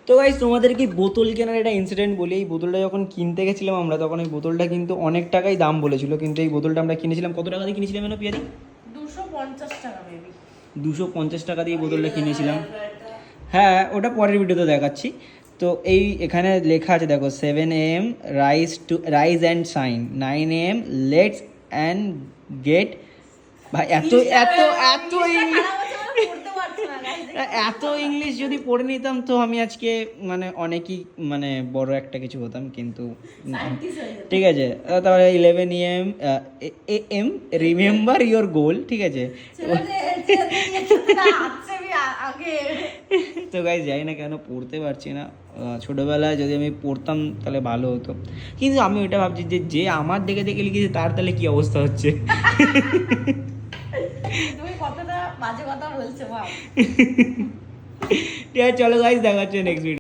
তো গাইস তোমাদেরকে বোতল কেনার একটা ইনসিডেন্ট বলি। এই বোতলটা যখন কিনতে গেছিলাম আমরা, তখন এই বোতলটা কিন্তু অনেক টাকাই দাম বলেছিল, কিন্তু এই বোতলটা আমরা কিনেছিলাম কত টাকা দিয়ে কিনেছিলাম যেন পিয়াদি? 250 টাকা মেবি। 250 টাকা দিয়ে এই বোতলটা কিনেছিলাম। হ্যাঁ, ওটা পরের ভিডিওতে দেখাচ্ছি। তো এই এখানে লেখা আছে দেখো, 7 AM rise and shine, 9 AM let's and get. ভাই এত এত এত ইংলিশ, এত ইংলিশ যদি পড়ে নিতাম তো আমি আজকে মানে অনেকই মানে বড় একটা কিছু হতাম, কিন্তু ঠিক আছে। তারপরে 11 AM রিমেম্বার ইয়োর গোল, ঠিক আছে। তো গাইস যাই না কেন পড়তে পারছি না। ছোটোবেলায় যদি আমি পড়তাম তাহলে ভালো হতো, কিন্তু আমি ওইটা ভাবছি যে যে আমার দেখে দেখে লিখেছে তার তাহলে কি অবস্থা হচ্ছে। তুমি কতটা বাজে কথা বলছো ভাব। ঠিক আছে, চলো গাইস, দেখা হচ্ছে নেক্সট ভিডিও।